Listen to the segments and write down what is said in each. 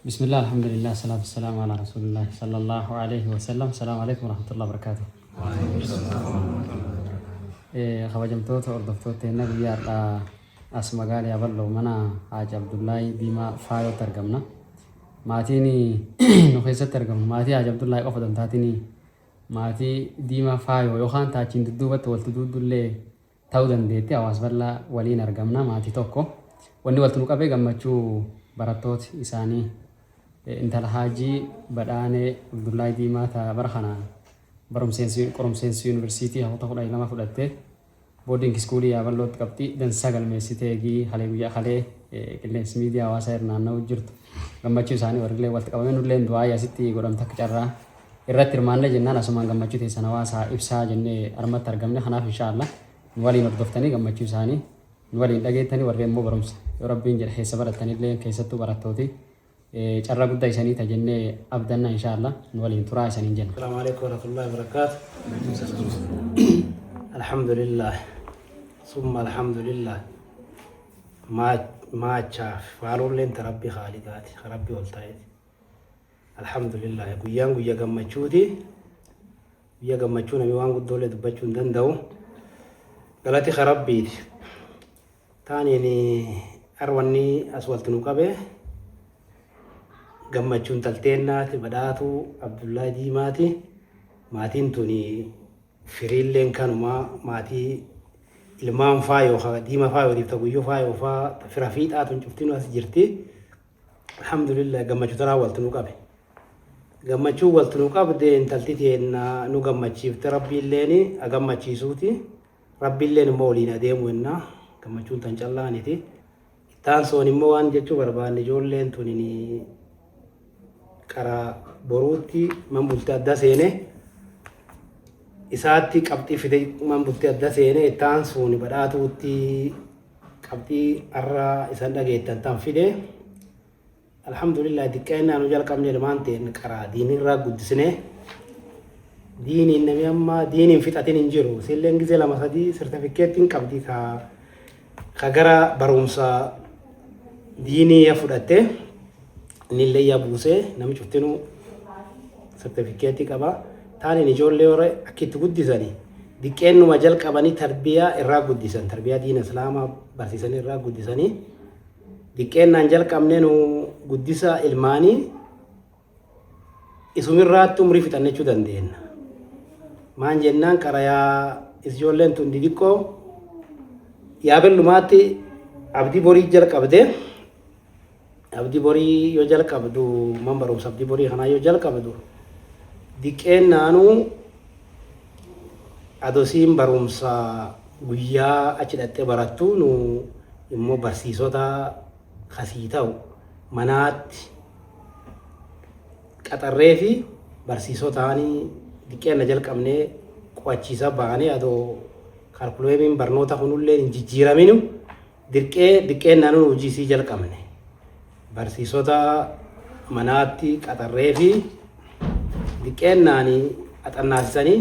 بسم الله الحمد لله الصلاة والسلام على رسول الله صلى الله عليه وسلم. السلام عليكم ورحمة الله وبركاته. خواجمتوت وردفتوت النبي اسمع قال يا بلو منا حاج عبد الله ديما فايو ترجمنا ماتيني نخيسة ترجم ماتي حاج عبد الله قفدم تاتيني ماتي ديما فايو يوخان تاچين ددوبت والتدود اللي تاودن ديتي أواز بلا ولين أرجمنا ماتي توكو واني والتنوك أبي جمعشو براتوت إساني انت الحاجي بداني عبد الله ديما تا برخنا برمسينس يونيفرسيتي هو تقول أي لما فلته بودينج سكولي يا بلوت كبتي دن سجل ميسيتيجي خليه ويا خليه كلنس ميديا واسيرنا نوجرت gammachu isaanii warrilee walitti qabameen ulleen du'aa yaasitti godhamta carraa irratti hirmaannee jennaan asumaan gammachuu teessan hawaasaa ibsaa jennee armatti argamne kanaaf inshaallah nu waliin hordoftanii gammachuu isaanii nu waliin dhageettanii warreen immoo barumsa yoo rabbiin jedhe keessa barattanillee keessattuu barattooti carraa guddaa isanii tajennee abdanna inshaallah nu waliin turaa isaniin jenna. Assalaamu alaykum wa rahmatullahi wa barakaatuh. Alhamdulillah summa alhamdulillah maachaaf faaruulleen tarabbii haaligaati rabbii ol ta'eeti alhamdulillah guyyaa gammachuuti guyyaa gammachuu namni waan guddoolee dubbachuu hin danda'u galati rabbiiti taaniin arwanni as walti nu qabe gammachuun talteennaati badhaatu Abdullahi Diimaati maatiin tuni firiilleen kanumaa maatii ilmaan faayoo diima faayoo dibta guyyoo faayoo faa fira fiixaatuun cuftinu as jirti alhamdulillah gammachuu tanaa walti nu qabe gammachuu walti nu qabde intalti teenna nu gammachiifte rabbiilleeni agammachiisuuti rabbiilleen immoo waliin adeemu enna gammachuun tan callaaniti ittaan soon immoo waan jechuu barbaanne ijoolleen tunini qara boruutti man bultee adda seene isaatti qabxii fide man bultee adda seene ittaan suuni badhaatuutti qabxii arraa isan dhageettan tan fide alhamdulillah diqqeennaa nu jalqabne ilmaan ta'en qaraa diinirraa guddisne diiniin namni amma diiniin fixatin hin jiru silleen gizee lama sadii sertifikeettiin qabdii ka gara barumsa diinii ya fudhatte nillee ya buusee namni cuftinu sertifikeettii qaba taaniin ijoollee hore akkitti guddisanii diqqeennuma jalqabanii tarbiyaa irraa guddisan tarbiyaa diina islaamaa barsiisanii irraa guddisanii diqqeennaan jalqabnee nu guddisa ilmaanii isumirraatti umrii fixannechuu dandeenya maan jennaan qarayaa ijoolleen tun didiqqoo yaabellumaatti abdii borii jalqabde abdii borii yoo jalqabdu man barumsa abdii borii kanaa yoo jalqabdu diqqeennaanuu adosiin barumsa guyyaa achi dhattee barattu nu immoo barsiisota kasii ta'u manaatti qaxarree fi barsiisotaanii diqqeenna jalqabnee qo'achiisa baanee adoo kaalkuleemiin barnoota kunullee hin jijjiiraminu diqqeennaanuu hojiisii jalqabne barsiisota manaatti qaxarree fi diqqeennaanii axannaasisanii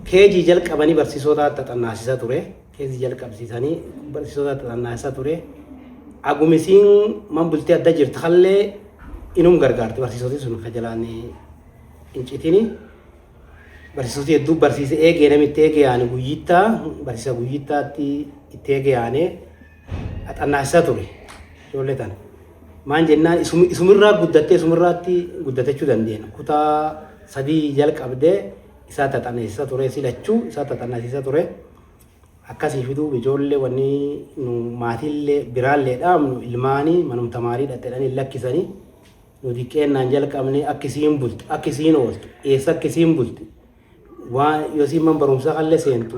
keejii jalqabanii barsiisotaatti axannaasisa ture keejii jalqabsiisanii barsiisotaatti axannaasisa ture agumisiin man bultee adda jirti hallee inum gargaarti barsiisoti sun kajalaan incitini barsiisoti hedduu barsiise eegee namitti eegee yaane guyyittaa barsiisa guyyittaatti itti eegee yaane axannaasisa ture ijoollee tana maan jennaan isumirraa guddattee isumirraatti guddatechuu dandeenya kutaa sadii jalqabdee isaa taxanneessisa ture silachuu isaa taxanneessisa ture akkasii fiduu ijoollee wanni nu maatiillee biraallee dhaamnu ilmaanii manum tamaarii dhadheedhanii lakkisanii nu diqqeennaan jalqabne akkisiin bulti akkisiin ooltu eessa akkisiin bulti waan yoo isiin man barumsaa hallee seentu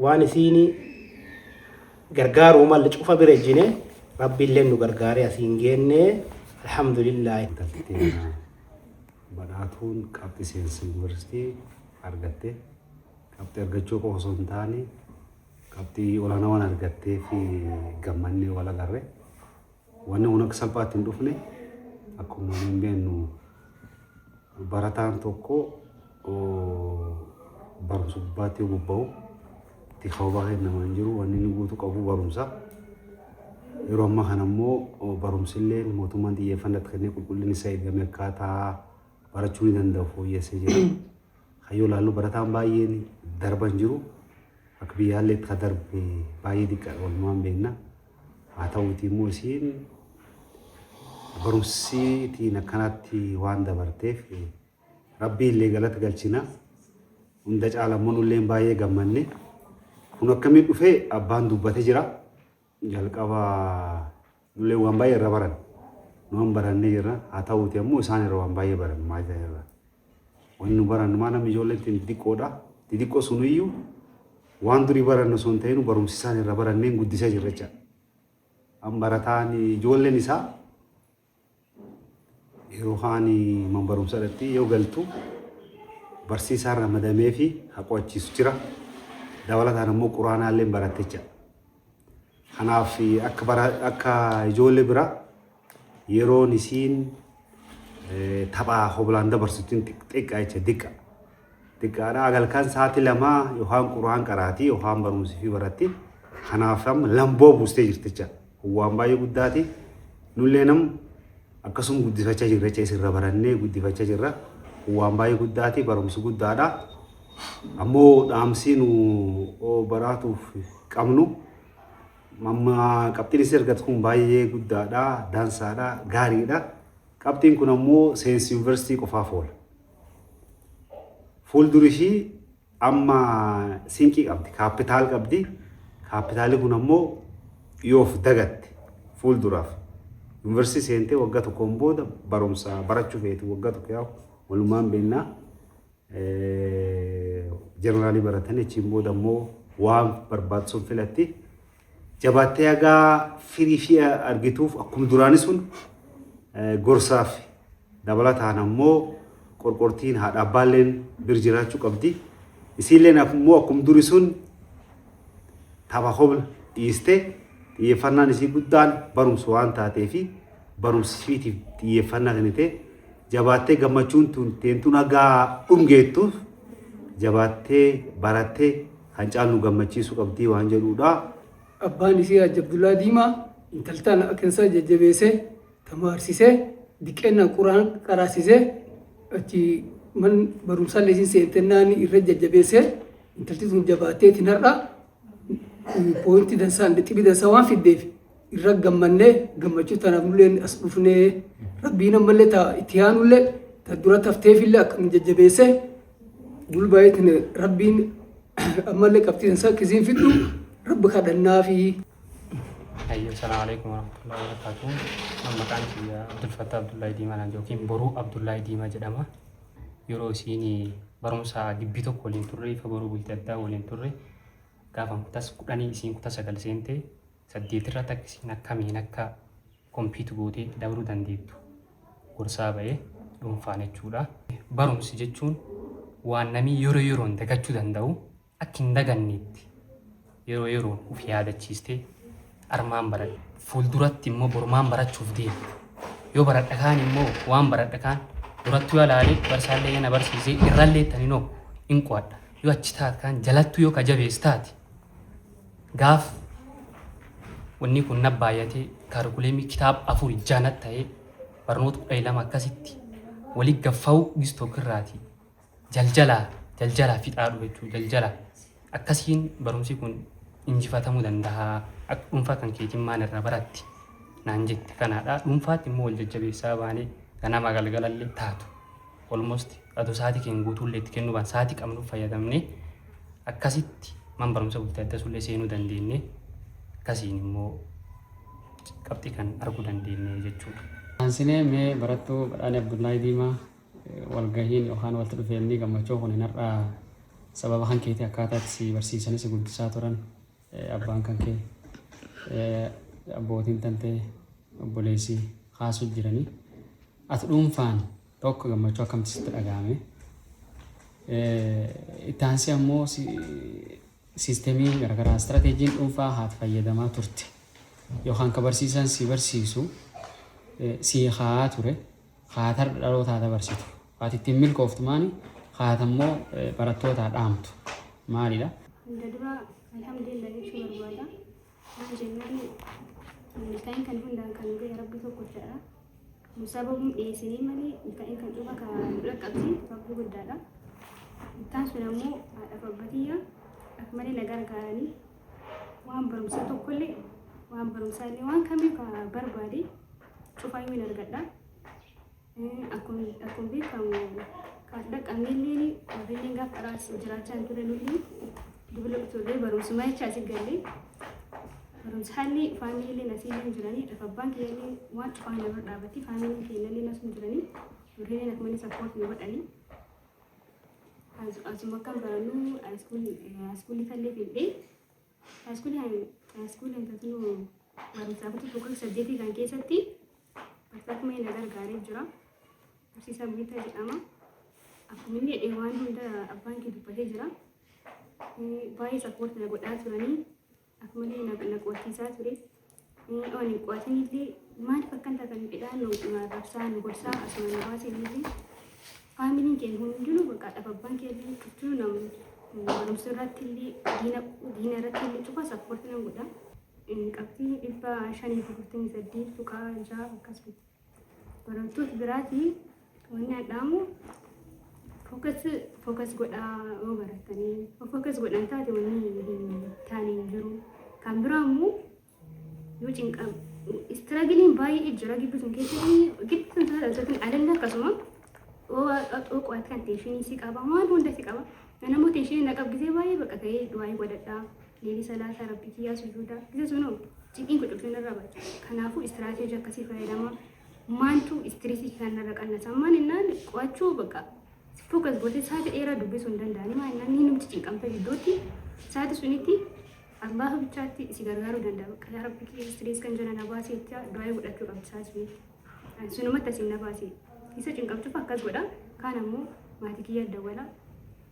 waan isiin gargaaruu malle cufa bira ejjine rabbiillee nu gargaaree asiin geenne alhamdulillah. Badhaatuun qabxii seensa yuunivarsiitii argatte qabxii argachuu qofa osoo hin taane qabxii olaanaa waan argattee fi gammannee wal agarre wanni kun akka salphaatti hin dhufne akkuma hin beeknu barataan tokko barumsa gubbaatti gubba'u itti hawaa kennamaa hin jiru wanni inni guutuu qabu barumsa yeroo ammaa kana immoo barumsillee mootummaan xiyyeeffannaa kennee qulqullinni isaa eegame akkaataa barachuu ni danda'u fooyyessee jira. Hayyoo laallu barataan baay'een darban jiru. Akka biyyaallee itti darbe baay'ee xiqqaa walumaan beekna. Haa ta'uutii immoo isiin barumsiitiin akkanatti waan dabarteef rabbii illee galata galchina. Hunda caalammoo nullee baay'ee gammanne. Kun akkamiin dhufee abbaan dubbatee jira. Jalqaba nullee waan baay'ee irra baran. Nuun barannee jirra. Haa ta'uutii immoo isaan irra waan baay'ee baran maal ta'eerra. Wanni nu barannu maanaam ijoollee ittiin xixiqqoodha. Xixiqqoo suniyyuu waan durii barannu sun ta'ee nu barumsi isaan irra barannee guddisaa jirra jecha. An barataan ijoolleen isaa yeroo haani man barumsa irratti yoo galtu barsiisaan ramadamee fi haqochiisu jira. Dabalataan immoo quraanaallee barattee jira. Kanaaf akka ijoollee bira yeroon isiin taphaa hoblaan dabarsituun xiqqaa jecha xiqqa. Xiqqaadha agalkaan sa'aatii lamaa yookaan quraan qaraatii yookaan barumsi fi baratti. Kanaaf lamboo buustee jirti jecha. Waan baay'ee guddaati. Nullee nam akkasuma guddifachaa jirra jecha isirra barannee guddifachaa jirra. Waan baay'ee guddaati barumsi guddaadha. Ammoo dhaamsii nu baraatuuf qabnu amma qabxiin isii argatu kun baay'ee guddaadha, dansaadha, gaariidha. Qabxiin kun ammoo seensi yuunivarsiitii qofaaf oola. Fuulduri ishii amma sinqii qabdi, kaapitaal qabdi. Kaapitaalli kun ammoo yoof dagatte fuulduraaf. Yuunivarsiitii seentee waggaa tokkoon booda barumsa barachuu feetu waggaa tokko yaa'u walumaan beennaa. Jeneraalii baratanii achiin booda ammoo waan barbaachisuun filatti. Jabaattee hagaa firii fi argituuf akkuma duraanii sun gorsaaf dabalataan ammoo qorqortiin haadha abbaalleen bir jiraachuu qabdi. Isiilleen ammoo akkuma durii sun tapha hobla dhiistee xiyyeeffannaan isii guddaan barumsa waan taatee fi barumsiitiif xiyyeeffannaa kennitee jabaattee gammachuun teentuun hagaa dhungeettuuf jabaattee barattee kan caallu gammachiisuu qabdii waan jedhuudha. Abbaan isii Haaji Abdullaa Diimaa intaltaan akkansaa jajjabeessee tamaarsisee diqqeennaan quraan qaraasisee achi man barumsaallee isin seentennaan irra jajjabeessee intalti sun jabaatteetiin har'a poointii dansaan dhibii dansaa waan fiddeef irra gammannee gammachuu tanaaf nullee as dhufnee rabbiin ammallee itti yaanullee dura tafteefillee akkam jajjabeessee gulbaayeetiin rabbiin ammallee qabxii dansaa akkasiin fiddu rabbi kadhannaa fi. Assalamu alaikum warahmatullahi wabarakatuh. Maqaan kiyya Abdul Fattah Abdullahi Diimaa naan yookiin Boruu Abdullahi Diimaa jedhama. Yeroo isiin barumsa gibbii tokko waliin turre ifa boruu bultii addaa waliin turre gaafa kutas kudhanii isiin kuta sagal seentee saddeetirra takka isiin akkamiin akka kompiitu gootee dabruu dandeettu gorsaa ba'ee dhuunfaan jechuudha. Barumsi jechuun waan namni yeroo yeroon dagachuu danda'u akka hin daganneetti yeroo yeroon uf yaadachiistee armaan baradha. Fuulduratti immoo borumaan barachuuf deema. Yoo baradha kaan immoo waan baradha kaan duratti yoo ilaalee barsaallee yana barsiisee irrallee taninoo hin qo'adha. Yoo achi taate kaan jalattu yoo kajabees taate gaaf wanni kun nabbaayatee kaarikuleemii kitaaba 4 jaanat ta'ee barnoota 12 akkasitti walii gaffa'uu gistook irraati. Jaljalaa fixaadhu jechuu jaljalaa. Akkasiin barumsi kun injifatamuu danda'a. Akka dhuunfaa kan keetiin maal irraa baratti naan jette kanaadha. Dhuunfaatti immoo wal jajjabeessaa baanee ganama galgalallee taatu. Almost aduu sa'aatii keenya guutuullee itti kennuudhaan sa'aatii qabnuuf fayyadamnee akkasitti man barumsa bultii adda sullee seenuu dandeenye akkasiin immoo qabxii kan arguu dandeenye jechuudha. Ansinee mee barattuu Badhaadhe Abdullaahi Diimaa walgahiin yookaan walitti dhufeenyi gammachuu kun har'aa sababa kan keetii akkaataatti si barsiisanii si guddisaa turan abbaan kan kee abbootiin tantee obboleessi kaasuu jiranii ati dhuunfaan tokko gammachuu akkamitti sitti dhagahame itti aansee ammoo siisteemii garaagaraa istirateejiin dhuunfaa haati fayyadamaa turte yookaan ka barsiisan si barsiisu si haa ture haatar dhalootaa dabarsitu haati ittiin milkooftu maani haata immoo barattootaa dhaamtu maalidha? Hunda dura alhamdulillah jechuu barbaada. Waan jennaan Milkaa'in kan hundaan kan ga'e rabbi tokkochaadha. Sababni dhiyeessinii malee milkaa'in kan dhufa kan dhaqqabsi rakkoo guddaadha. Ittaan sun ammoo haadhaaf abbatiyyaa akka malee na gargaaranii waan barumsaa tokkollee waan barumsaallee waan kamii kan barbaade cufaayyuu hin argadha. Akkuma beekamu kan dhaqqabneellee warreen gaafa dharaas jiraachaa hin turanillee dubla turre barumsumaa jechaa asii gallee barumsa haalli faamiliilee nasiilee jiranii dhaaf abbaan keellee waan cufaa nama dhaabatti faamiliin keellee nasuun jiranii warreen akka malee sappoort nu godhanii asuma kan barannu haaskuulii tallee fidhee haaskuulii hantatnu barumsaa kutuu tokko saddeetii kan keessatti barsiisaan na gargaaree jira. Barsiisaa Bu'itaa jedhama. Akkuma inni jedhee waan hunda abbaan kee dubbatee jira. Baay'ee sappoort na godhaa turanii akkuma illee na qo'achiisaa ture. Waan qo'atanillee maaliif akkan taatan fedhaan nu rabsaa nu gorsaa asuma nu baasenillee faamiliin keenya hundinuu bakka dhaaf abbaan keellee tuttuu namu barumsa irratti illee diina irratti illee cufa sappoort nan godha. Qabxii 548 tuqaa isaa akkasuma barattoota biraatii wanni adhaamu fookas godhaa yoo baratanii fookas godhan taate wanni taanii hin jiru. Kan biraa immoo yoo cinqam istiraagiliin baay'ee jira gidduu sun keessatti gidduu sun taasisan adalla akkasuma qo'at kan teeshinii si qaba waan hunda si qaba. Namoota teeshinii na qabgisee baay'ee bakka ta'ee du'aa godhadhaa. Leelii salaasaa rabbii kiyyaa sujuudaa isa sunoo cinqiin kucuucuu irra baata. Kanaafuu istiraatiijii akkasii fayyadama. Maantu istiriisii kan irra qannasa maan innaan qo'achuu bakka fookas gootee saati dheeraa dubbisuu hin danda'ani maan innaan ni numti cinqamta giddootti saati sunitti Allah bichaatti si gargaaruu danda'a. Bakka yaa rabbii kiyya istiriis kan jala na baasee jecha du'aa godhachuu qabdi saati sunitti. Sunumatti asiin na baasee isa cinqamtuuf akkas godha. Kaan ammoo maatii kiyyaa dawwala.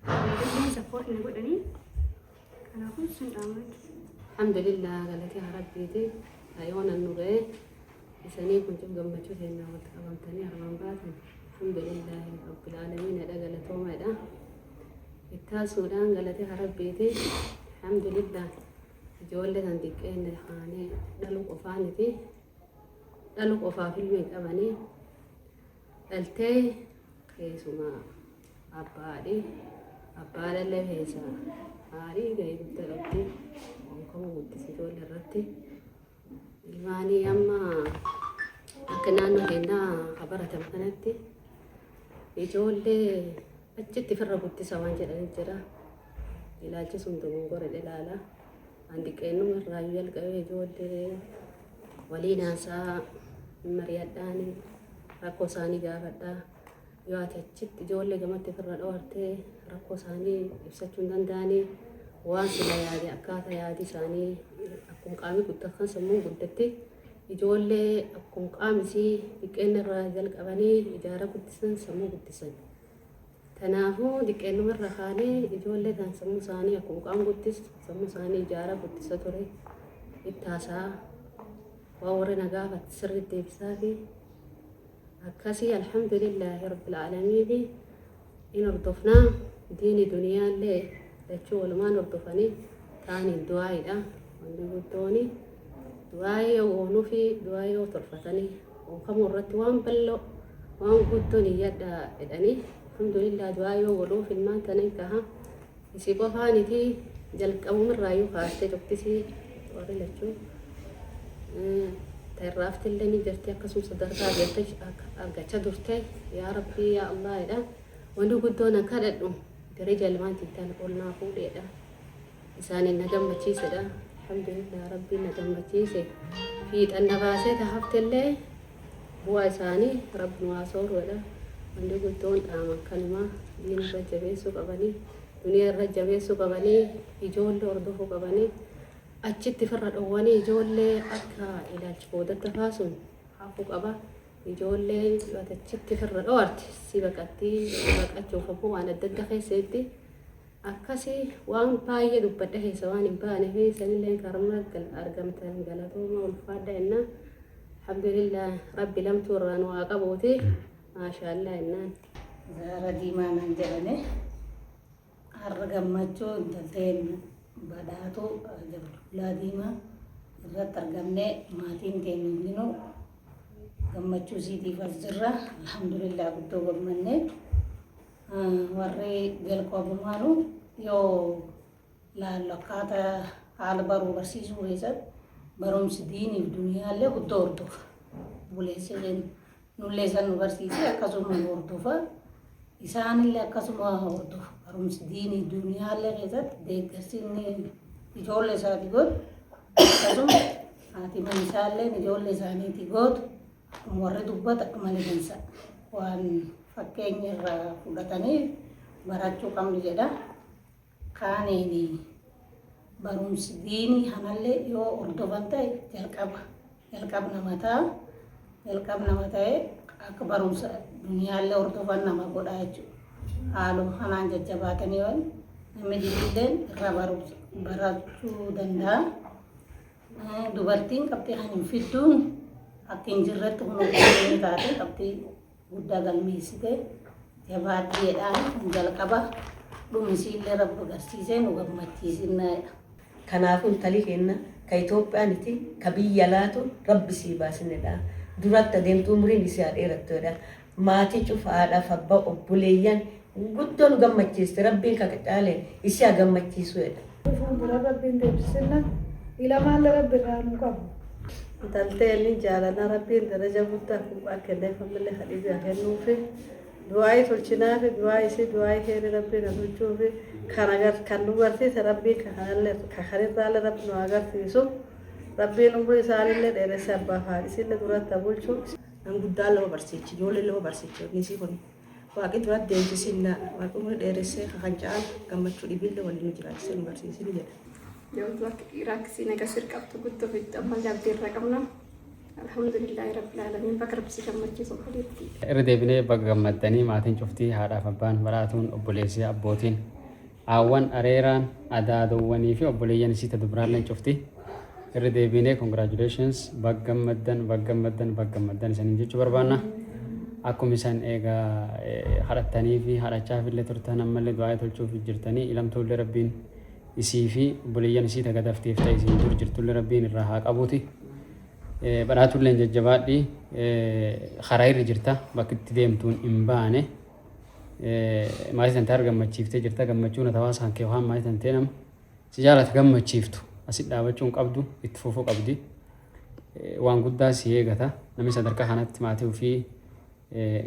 Dandeen sappoort na godhanii kanaafuu sun dhaamaa. Alhamdulillah galatii harabbiiti ayyoona nu ga'e isanii kun cuf gammachuu seenaa walitti qabamtanii armaan baatan alhamdulillah rabbil aalamiin dha galatoomaadha. Ittaasuudhaan galatii harabbiiti alhamdulillah ijoollee kan xiqqeen haanee dhaluu qofaaniti dhaluu qofaaf ilmi qabanii dhaltee keessuma abbaadhi abbaadhallee keessaa Hari gaya guddaa qabdi onkooma guddisi ijoollee irratti ilmaanii amma akka naannoo keenyaa habaratan kanatti ijoollee achitti firra guddisa waan jedhanii jira. Ilaalchi sun dogongora ilaala. Andi qeennuma irraayyuu jalqabee ijoollee walii naasaa mari'adhaani rakkoo isaanii gaafadhaa. Yoo ati achitti ijoollee gamatti firra dhoortee rakkoo isaanii ibsachuu hin danda'anii waan sila yaade akkaataa yaadi isaanii akkuma qaamii guddatan sammuu guddatti ijoollee akkuma qaamisii dhiqqeenna irraa jalqabanii ijaara guddisan sammuu guddisan. Kanaafuu dhiqqeennuma irra kaanee ijoollee kan sammuu isaanii akkuma qaama guddis sammuu isaanii ijaara guddisa ture ittaasaa waan warra nagaafatti sirriitti deebisaa fi akkasii alhamdulillahi rabbil aalamiin in hordofnaa diini duniyaallee lachuu walumaan hordofanii taaniin du'aayidha. Wanni guddooni du'aayee oonuu fi du'aayee tolfatanii onkamuu irratti waan bal'oo waan guddoon iyyadha jedhanii alhamdulillah du'aayee woluuf ilmaan tanii kaha isii qofaanitii jalqabumirraayyuu kaastee tokkisii warri lachuu Terraafti illee ni jirti akkasuma sadarkaa argachaa turte yaa rabbii yaa Allah jedha. Wanti guddoon akka dhadhu garee jalmaan tittaan qonnaa fuudheedha. Isaanin na gammachiisedha. Alhamdulillah rabbiin na gammachiise. Fiixan na baasee tahaftillee bu'aa isaanii rabbi nu haa sooruudha. Wanti guddoon dhaama kanuma diina irra jabeessuu qabanii duniyaa irra jabeessuu qabanii ijoollee hordofuu qabanii. Achitti firra dhowwanii ijoollee akka ilaalchi boodatti faasuun hafuu qaba. Ijoollee achitti firra dhoowwarte si baqatti baqachuuf ammoo waan adda adda keessatti akkasii waan baay'ee dubbadha keessa waan hin baane fi sanillee karma argamtan galatooma ulfaadha jenna. Alhamdulillah rabbi lamtuu irraa nu haa qabuuti maashaallah jennaan. Zaara diimaa nan jedhane har'a gammachuu intalteen badhaatu Abdullaa Diimaa irratti argamnee maatiin keenya hundinuu gammachuu isiitiif as jirra. Alhamdulillah guddoo gammannee warri jalqabumaanu yoo laallu akkaataa haala baruu barsiisuu keessatti barumsi diiniif duniyaallee guddoo hordofa. Buleessi nullee san nu barsiisee akkasuma hordofa. Isaanillee akkasuma hordofa. Barumsi diiniif duniyaallee keessatti deeggarsi inni ijoollee isaati godhu akkasuma haati manaa isaallee ijoollee isaaniiti gootu akkuma warri dubbata akkuma leellansa waan fakkeenya irraa fudhatanii barachuu qabnu jedha. Kaaniini barumsi diinii kanallee yoo hordofan ta'e jalqabna ta'e akka barumsa duniyaallee hordofan nama godha jechuudha. Haaluma kanaan jajjabaatanii waan namni diinilleen irraa barachuu danda'a. Dubartiin qabxii kan hin fidduun akka hin jirretti kunuunfamee taate qabxii guddaa galmeessite jabaaddeedhaan jalqaba dhumisiillee rabbi agarsiisee nu gammachiisinaadha. Kanaafuu intalli keenya ka Itoophiyaaniti ka biyya laatu rabbi sii baasinedha. Duratti adeemtuu umriin isii dheeratteedha. Maatii cufaadhaaf abbaa obboleeyyan guddoo nu gammachiiste rabbiin ka caaleen isii haa gammachiisuudha. Fuuldura rabbiin deebisina ilamaan rabbi irraa nu qabu. Intalteelli jaalala rabbiin daraja guddaa akka kenneeffamillee hadhiisaa kennuufi du'aayi tolchinaafi du'aayi isii du'aayi keeri rabbiin tolchuufi kan nu barsiise rabbiin kanirraallee rabbi nu agarsiisu rabbiin umrii isaanillee dheeresse abbaaf haadhisillee duratti bulchu. Nan guddaan lama barsiichi ijoollee lama barsiichi nisii kun waaqni duratti deemsisinnaa waaqni umrii dheeressee kan caalu gammachuu dhibillee waliin nu jiraachisee nu barsiisini jedha. Yoo akka dhiiraakisii nagasir qabdu guddoo fi amma jabdii irra qabna. Alhamdulillahi rabbil alamin bakka rabbi gammachiisu qoliitti. Irra deebinee bakka gammaddanii maatiin cuftii haadhaaf abbaan baraatuun obboleessi abbootiin aawwan areeraan adaadowwanii fi obboleeyyan isii dubraalleen cuftii irra deebinee congratulations bakka gammaddan isaniin jechuu barbaanna. Akkuma isaan eegaa hadhattanii fi hadhachaafillee turtan ammallee du'aa tolchuuf jirtanii ilamtuullee rabbiin isii fi obboleeyyan isii tagadafteef ta'e isiin dur jirtullee rabbiin irraa haa qabuuti. Badhaatulleen jajjabaadhi karaa irra jirta bakka itti deemtuun hin baane maatii tantee gammachiiftee jirta gammachuun hawaasaan kee waan maatii tantee nama si jaalata gammachiiftu asit dhaabachuu hin qabdu itti fufuu qabdi waan guddaa si eegata namni sadarkaa kanatti maatii ofii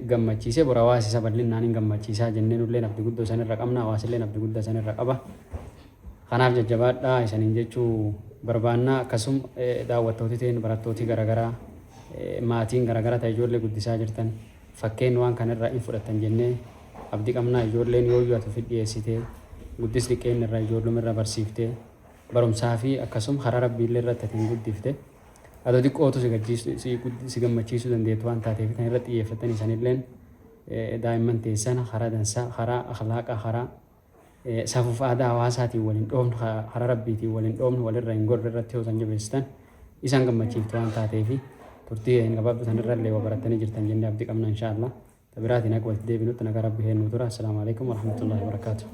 gammachiisee bora hawaasa isa bal'inaan hin gammachiisaa jennee nullee abdii guddoo sanirra qabna hawaasillee abdii guddaa sanirra qaba. Kanaaf jajjabaadhaa isaniin jechuu barbaanna akkasuma daawwattooti ta'in barattootii garaagaraa maatiin garaagaraa ta'e ijoollee guddisaa jirtan fakkeen waan kanarraa hin fudhatan jennee abdii qabnaa ijoolleen yoo iyyuu ati dhiyeessitee guddis dhiqeen irraa ijoolluma irraa barsiiftee barumsaa fi akkasuma karaa rabbiillee irratti ati hin guddifte adoo xiqqootu si gammachiisuu dandeettu waan taateef kan irratti xiyyeeffatanii isanilleen daa'imman teessan karaa dansaa karaa akhlaaqa karaa safuuf aadaa hawaasaatiin waliin dhoofnu karaa rabbiitiin waliin dhoofnu walirra hin gorre irratti yoo san jabeessitan isaan gammachiiftu waan taateef turtii hin gabaabdu sanirrallee waa barattanii jirtan jennee abdii qabna inshaallah. Tabiraatiin akka walitti deebinutti nagaa rabbi heennuu tura. Assalaamu alaikum warahmatullahi wabarakatuh.